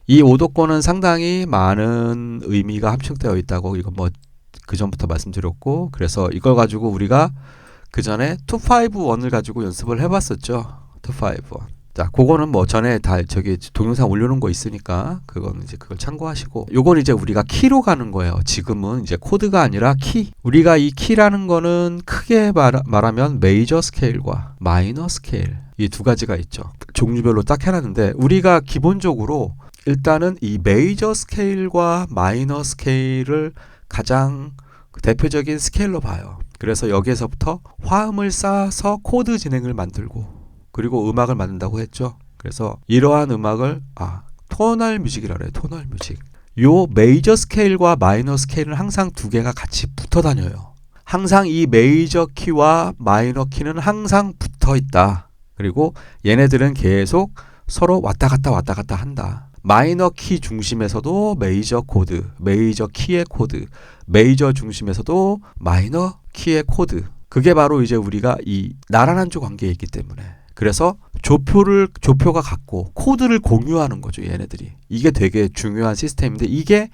이 오도권은 상당히 많은 의미가 함축되어 있다고 이건 뭐 그 전부터 말씀드렸고, 그래서 이걸 가지고 우리가 그 전에 251을 가지고 연습을 해봤었죠. 251. 자, 그거는 뭐 전에 다 저기 동영상 올려놓은 거 있으니까 그거는 이제 그걸 참고하시고, 요건 이제 우리가 키로 가는 거예요. 지금은 이제 코드가 아니라 키. 우리가 이 키라는 거는 크게 말하면 메이저 스케일과 마이너 스케일, 이 두 가지가 있죠. 종류별로 딱 해놨는데, 우리가 기본적으로 일단은 이 메이저 스케일과 마이너 스케일을 가장 대표적인 스케일로 봐요. 그래서 여기에서부터 화음을 쌓아서 코드 진행을 만들고, 그리고 음악을 만든다고 했죠. 그래서 이러한 음악을 토널 뮤직이라 그래요. 토널 뮤직. 요 메이저 스케일과 마이너 스케일은 항상 두 개가 같이 붙어 다녀요. 항상 이 메이저 키와 마이너 키는 항상 붙어 있다. 그리고 얘네들은 계속 서로 왔다 갔다 한다. 마이너 키 중심에서도 메이저 코드, 메이저 키의 코드, 메이저 중심에서도 마이너 키의 코드. 그게 바로 이제 우리가 이 나란한조 관계에 있기 때문에, 그래서 조표가 같고 코드를 공유하는 거죠, 얘네들이. 이게 되게 중요한 시스템인데, 이게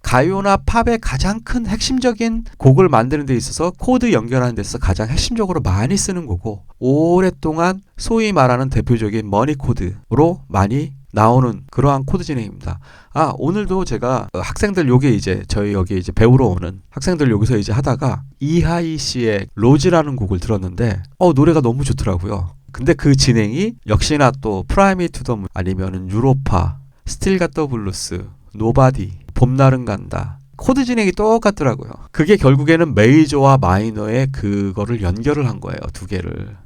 가요나 팝의 가장 큰 핵심적인 곡을 만드는 데 있어서 코드 연결하는 데 있어서 가장 핵심적으로 많이 쓰는 거고, 오랫동안 소위 말하는 대표적인 머니 코드로 많이 나오는 그러한 코드 진행입니다. 오늘도 제가 학생들 요게 이제 저희 여기 이제 배우러 오는 학생들 여기서 이제 하다가 이하이 씨의 로즈라는 곡을 들었는데 노래가 너무 좋더라고요. 근데 그 진행이 역시나 또 프라이미 투 더 문, 아니면은 유로파, 스틸 갓 더 블루스, 노바디, 봄날은 간다, 코드 진행이 똑같더라고요. 그게 결국에는 메이저와 마이너의 그거를 연결을 한 거예요, 두 개를.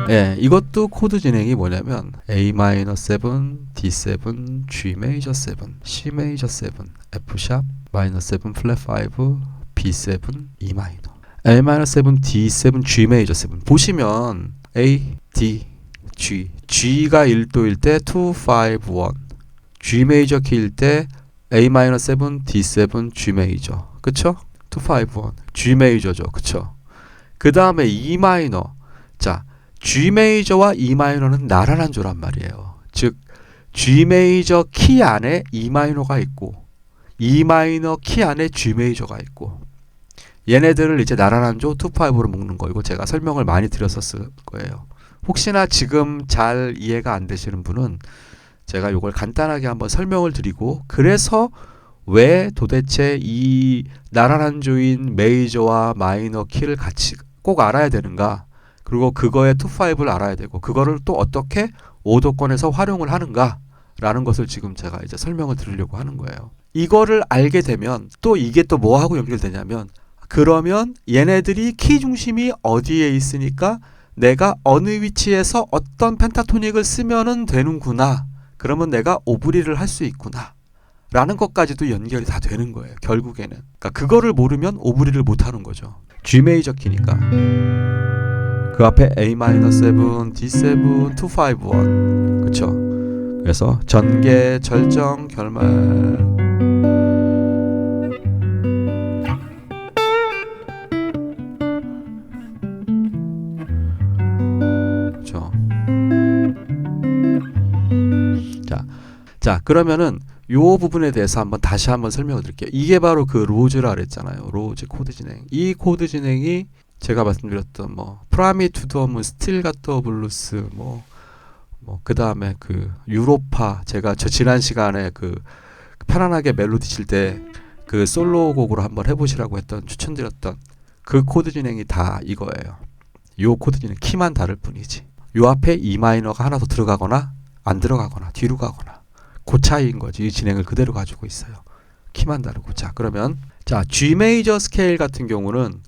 예, 이것도 코드 진행이 뭐냐면 A-7, D7, G 메이저 7, C 메이저 7, F 샵, 마이너 7, 플랫 5, B7, E 마이너. A-7, D7, G 메이저 7. 보시면 A, D, G. G가 1도일 때 2, 5, 1. G 메이저 키일 때 A-7, D7, G 메이저. 그쵸? 2, 5, 1. G 메이저죠. 그쵸? 그 다음에 E 마이너. 자, G 메이저와 E 마이너는 나란한 조란 말이에요. 즉 G 메이저 키 안에 E 마이너가 있고 E 마이너 키 안에 G 메이저가 있고, 얘네들을 이제 나란한 조 2-5로 묶는 거. 이거 제가 설명을 많이 드렸었을 거예요. 혹시나 지금 잘 이해가 안 되시는 분은 제가 이걸 간단하게 한번 설명을 드리고, 그래서 왜 도대체 이 나란한 조인 메이저와 마이너 키를 같이 꼭 알아야 되는가, 그리고 그거의 2-5를 알아야 되고, 그거를 또 어떻게 오도권에서 활용을 하는가 라는 것을 지금 제가 이제 설명을 드리려고 하는 거예요. 이거를 알게 되면 또 이게 또 뭐하고 연결되냐면, 그러면 얘네들이 키 중심이 어디에 있으니까 내가 어느 위치에서 어떤 펜타토닉을 쓰면은 되는구나, 그러면 내가 오브리를 할 수 있구나 라는 것까지도 연결이 다 되는 거예요, 결국에는. 그러니까 그거를 모르면 오브리를 못 하는 거죠. G 메이저 키니까 그 앞에 A-7, D7, 2-5-1. 그쵸? 그래서 전개, 절정, 결말. 그쵸? 자, 그러면은 요 부분에 대해서 다시 한번 설명을 드릴게요. 이게 바로 그 로즈라 그랬잖아요. 로즈 코드 진행. 이 코드 진행이 제가 말씀드렸던 프라미 투 더 문, 스틸 갓 더 블루스, 그 다음에 그 유로파, 제가 지난 시간에 그 편안하게 멜로디 칠 때 그 솔로 곡으로 한번 해보시라고 추천드렸던 그 코드 진행이 다 이거예요. 요 코드 진행 키만 다를 뿐이지. 요 앞에 E 마이너가 하나 더 들어가거나 안 들어가거나 뒤로 가거나, 그 차이인 거지. 이 진행을 그대로 가지고 있어요. 키만 다르고. 자, 그러면 G 메이저 스케일 같은 경우는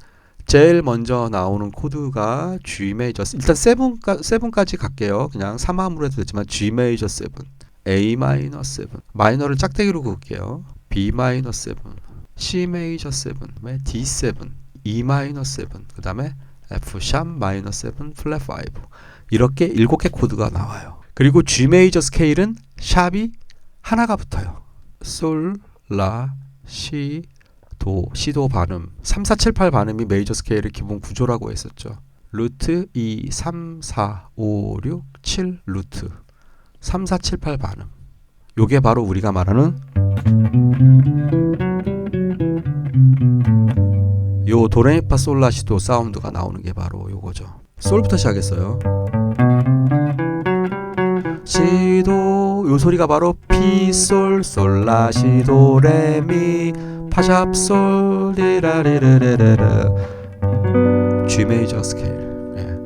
제일 먼저 나오는 코드가 G 메이저, 일단 7까지 갈게요. 그냥 3함으로 해도 되지만 G 메이저 7, A 마이너 7, 마이너를 짝대기로 그을게요. B 마이너 7, C 메이저 7, D7, E 마이너 7, 그 다음에 F 샵 마이너 7 플랫 5 이렇게 7개 코드가 나와요. 그리고 G 메이저 스케일은 샵이 하나가 붙어요. 솔, 라, 시, 도, 시도 반음 3, 4, 7, 8 반음이 메이저 스케일의 기본 구조라고 했었죠. 루트 2, 3, 4, 5, 6, 7 루트 3, 4, 7, 8 반음 요게 바로 우리가 말하는 요 도레미파 솔라시도 사운드가 나오는 게 바로 요거죠. 솔부터 시작했어요. 시도 요 소리가 바로 피솔 솔라시도 레미 파샵 솔 리라리르르르 G 메이저 스케일. 예.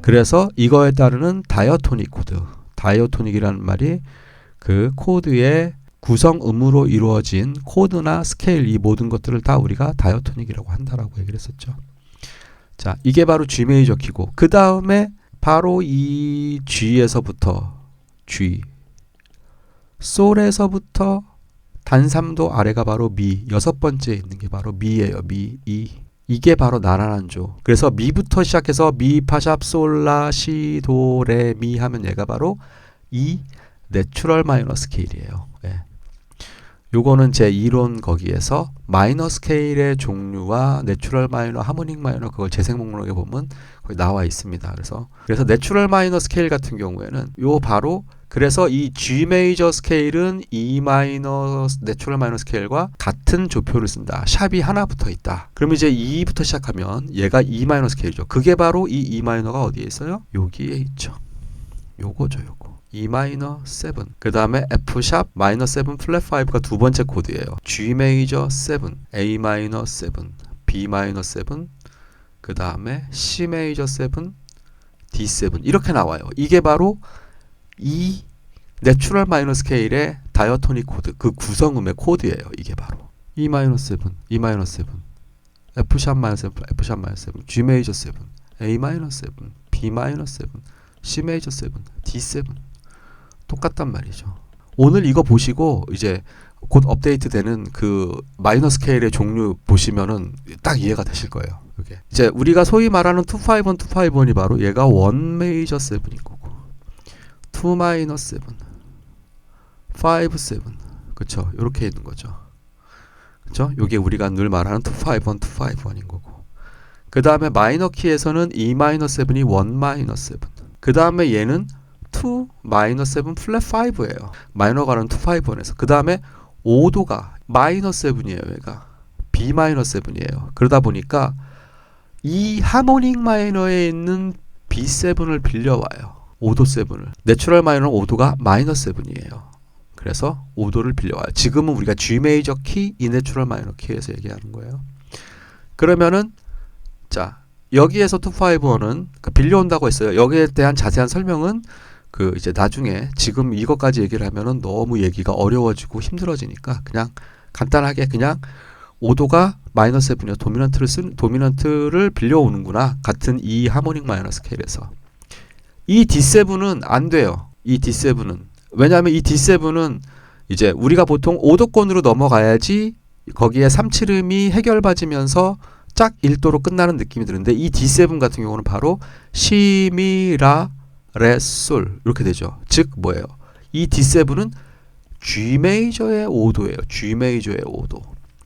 그래서 이거에 따르는 다이어토닉 코드. 다이어토닉이라는 말이 그 코드의 구성음으로 이루어진 코드나 스케일 이 모든 것들을 다 우리가 다이어토닉이라고 한다라고 얘기를 했었죠. 자, 이게 바로 G 메이저 키고 그 다음에 바로 이 G에서부터 G 솔에서부터 단3도 아래가 바로 미 여섯 번째 있는 게 바로 미예요. 미, 이 이게 바로 나란한 조. 그래서 미부터 시작해서 미, 파샵, 솔, 라, 시, 도, 레, 미 하면 얘가 바로 이 내추럴 마이너 스케일이에요. 예. 요거는 제 이론 거기에서 마이너 스케일의 종류와 내추럴 마이너, 하모닉 마이너 그걸 재생 목록에 보면 거기 나와 있습니다. 그래서 내추럴 마이너 스케일 같은 경우에는 요 바로 그래서 이 G 메이저 스케일은 E 마이너 내추럴 마이너 스케일과 같은 조표를 쓴다. 샵이 하나 붙어 있다. 그럼 이제 E부터 시작하면 얘가 E 마이너 스케일이죠. 그게 바로 이 E 마이너가 어디에 있어요? 여기에 있죠. 요거죠, 요거. E 마이너 7. 그 다음에 F 샵 마이너 7 플랫 5가 두 번째 코드예요. G 메이저 7, A 마이너 7, B 마이너 7, 그 다음에 C 메이저 7, D7 이렇게 나와요. 이게 바로 이 내추럴 마이너 스케일의 다이어토닉 코드, 그 구성음의 코드예요. 이게 바로 E 마이너 7, E 마이너 7, F 샵 마이너 7, F 샵 마이너 7, G 메이저 7, A 마이너 7, B 마이너 7, C 메이저 7, D7 똑같단 말이죠. 오늘 이거 보시고 이제 곧 업데이트되는 그 마이너 스케일의 종류 보시면은 딱 이해가 되실 거예요. 이게 이제 우리가 소위 말하는 251, 251이 바로 얘가 1 메이저 7인 거고 2 마이너 7, 5, 7 그쵸? 요렇게 있는 거죠. 그쵸? 요게 우리가 늘 말하는 251, 251인 거고 그 다음에 마이너 키에서는 E 마이너 7이 1 마이너 7 그 다음에 얘는 2 마이너 7 플랫 5예요. 마이너 가는 251에서 그 다음에 5도가 마이너 7이에요. 얘가 B 마이너 7이에요. 그러다 보니까 이 하모닉 마이너에 있는 B7을 빌려와요. 5도 7을. 내추럴 마이너는 5도가 마이너 7이에요. 그래서 5도를 빌려와요. 지금은 우리가 G 메이저 키, 이 내추럴 마이너 키에서 얘기하는 거예요. 그러면은 자 여기에서 251은 빌려온다고 했어요. 여기에 대한 자세한 설명은 그 이제 나중에 지금 이것까지 얘기를 하면은 너무 얘기가 어려워지고 힘들어지니까 그냥 간단하게 그냥 5도가 마이너 7이요. 도미넌트를 빌려오는구나. 같은 이 하모닉 마이너 스케일에서. 이 D7은 안 돼요. 이 D7은. 왜냐하면 이 D7은 이제 우리가 보통 5도권으로 넘어가야지 거기에 3칠음이 해결받으면서 짝 1도로 끝나는 느낌이 드는데 이 D7 같은 경우는 바로 시, 미, 라, 레, 솔 이렇게 되죠. 즉 뭐예요? 이 D7은 G 메이저의 5도예요. G 메이저의 5도.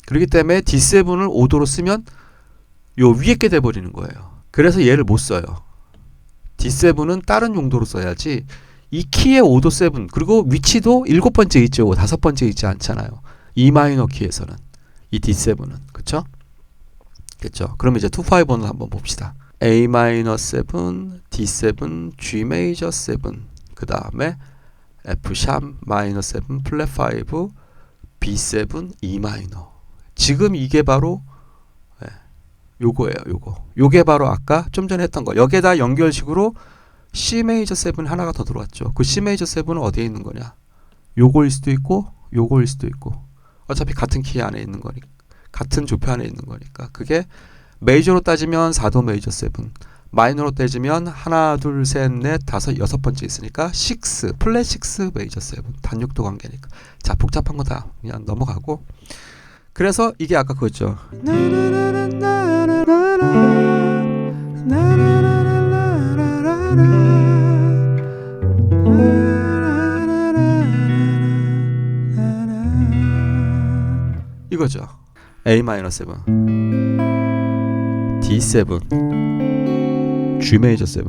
그렇기 때문에 D7을 5도로 쓰면 요 위에 게 돼버리는 거예요. 그래서 얘를 못 써요. D7은 다른 용도로 써야지 이 키의 5도 7 그리고 위치도 7번째 있죠. 5번째 있지 않잖아요. E 마이너 키에서는 이 D7은 그쵸? 그쵸? 그럼 이제 251을 한번 봅시다. A 마이너 7, D7, G 메이저 7 그 다음에 F 샵 마이너 7 플랫 5 B7 E 마이너 지금 이게 바로 요거예요. 요게 바로 아까 좀 전에 했던 거. 여기에다 연결식으로 C 메이저 7 하나가 더 들어왔죠. 그 C 메이저 7은 어디에 있는 거냐? 요거일 수도 있고 요거일 수도 있고 어차피 같은 키 안에 있는 거니까 같은 조표 안에 있는 거니까 그게 메이저로 따지면 4도 메이저 7 마이너로 따지면 하나 둘 셋 넷 다섯 여섯 번째 있으니까 6 플랫 6 메이저 7 단육도 관계니까 자 복잡한 거 다 그냥 넘어가고 그래서 이게 아까 그거죠. 이거죠. A-7, D7, G 메이저 7.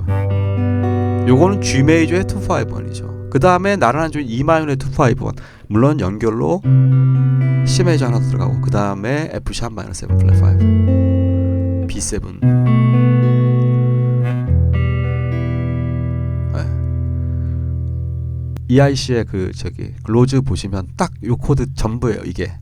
요거는 G 메이저의 251이죠. 그 다음에 나란한 조인 E 마이너의 251. 물론 연결로 C 메이저 하나 들어가고 그 다음에 F 샵 마이너 7 플랫 5, B7. EIC의 그 저기 로즈 보시면 딱 요 코드 전부예요 이게.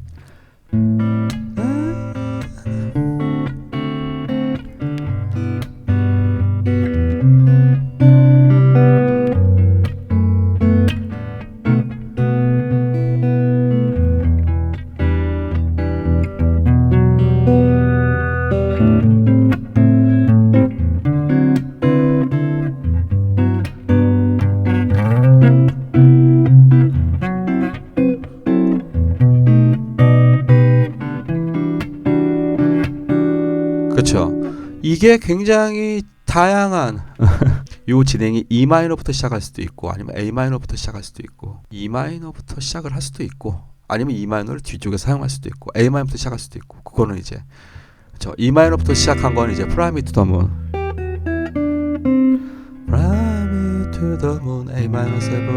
그렇죠. 이게 굉장히 다양한 요 진행이 E 마이너부터 시작할 수도 있고 아니면 A 마이너부터 시작할 수도 있고 E 마이너부터 시작을 할 수도 있고 아니면 E 마이너를 뒤쪽에 사용할 수도 있고 A 마이너부터 시작할 수도 있고 그거는 이제 그렇죠. E 마이너부터 시작한 건 이제 Fly Me to the Moon, Fly Me to the Moon, A 마이너 7,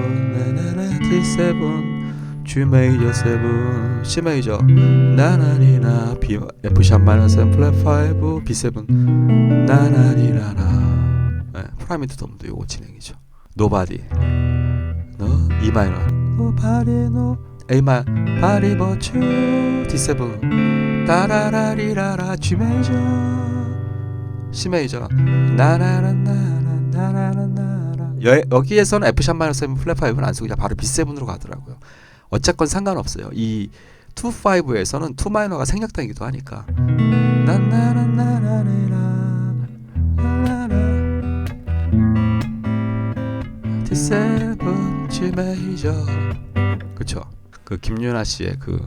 D7, G 메이저 7, C 메이저, 나나니나, B, F 샵 마이너 7 플랫 5, B7, 나나니나나. 네, Fly Me to the Moon도 요거 진행이죠. Nobody, no, E 마이너, Nobody, no, A 마이너, Body but you, D7, 따라라리라라, G 메이저, C 메이저, 나나나나나나나나. 여기에서는 F 샵 마이너 7 플랫 5는 안 쓰고 그냥 바로 B7으로 가더라고요. 어쨌건 상관없어요. 이 2-5에서는 2 마이너가 생략당이기도 하니까. D7 G 메이저. 그쵸? 그 김윤아 씨의 그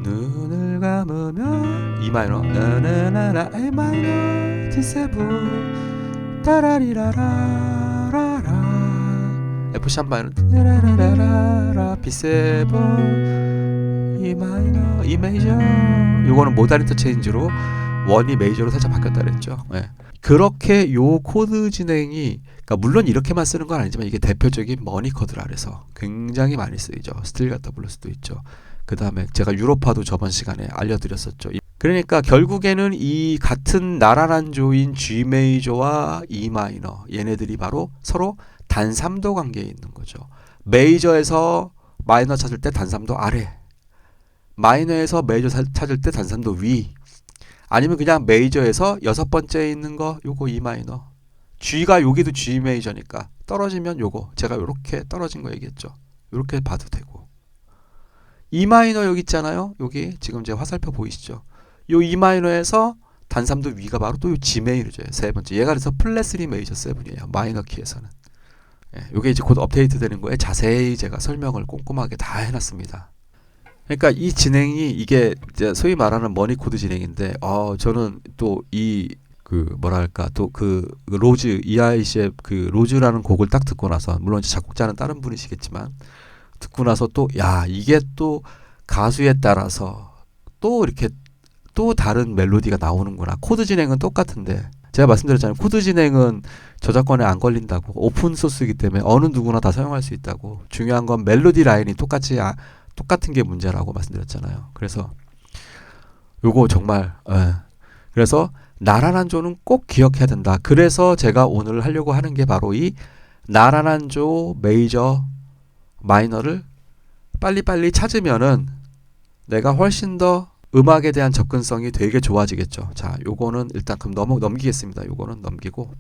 눈을 감으면 E 마이너 나나나나 A 마이너 D7 따라리라라라라 F 샵 마이너 라라라라 B7 E 마이너 E 메이저. 요거는 모달 인터체인지로 원이 메이저로 살짝 바뀌었다 그랬죠. 네. 그렇게 요 코드 진행이 그러니까 물론 이렇게만 쓰는 건 아니지만 이게 대표적인 머니 코드라 그래서 굉장히 많이 쓰이죠. 스틸 갖다 부를 수도 있죠. 그 다음에 제가 유로파도 저번 시간에 알려드렸었죠. 그러니까 결국에는 이 같은 나란한 조인 G 메이저와 E 마이너 얘네들이 바로 서로 단3도 관계에 있는 거죠. 메이저에서 마이너 찾을 때 단3도 아래, 마이너에서 메이저 찾을 때 단3도 위, 아니면 그냥 메이저에서 여섯 번째에 있는 거 요거 E 마이너, G가 여기도 G 메이저니까 떨어지면 요거 제가 요렇게 떨어진 거 얘기했죠. 요렇게 봐도 되고, E 마이너 여기 있잖아요. 여기 지금 제 화살표 보이시죠? 요 E 마이너에서 단3도 위가 바로 또 요 G 메이저예요. 세 번째. 얘가 그래서 플랫 3 메이저 7이에요. 마이너 키에서는. 예, 요게 이제 곧 업데이트 되는 거에 자세히 제가 설명을 꼼꼼하게 다 해놨습니다. 그러니까 이 진행이 이게 이제 소위 말하는 머니 코드 진행인데, 저는 또 이 그 뭐랄까 또 그 로즈 EIC의 그 로즈라는 곡을 딱 듣고 나서, 물론 작곡자는 다른 분이시겠지만 듣고 나서 또 야 이게 또 가수에 따라서 또 이렇게 또 다른 멜로디가 나오는구나. 코드 진행은 똑같은데 제가 말씀드렸잖아요. 코드 진행은 저작권에 안 걸린다고, 오픈 소스이기 때문에 어느 누구나 다 사용할 수 있다고. 중요한 건 멜로디 라인이 똑같은 게 문제라고 말씀드렸잖아요. 그래서 요거 정말 그래서 나란한 조는 꼭 기억해야 된다. 그래서 제가 오늘 하려고 하는 게 바로 이 나란한 조 메이저 마이너를 빨리빨리 찾으면은 내가 훨씬 더 음악에 대한 접근성이 되게 좋아지겠죠. 자, 요거는 일단 그럼 넘기겠습니다. 요거는 넘기고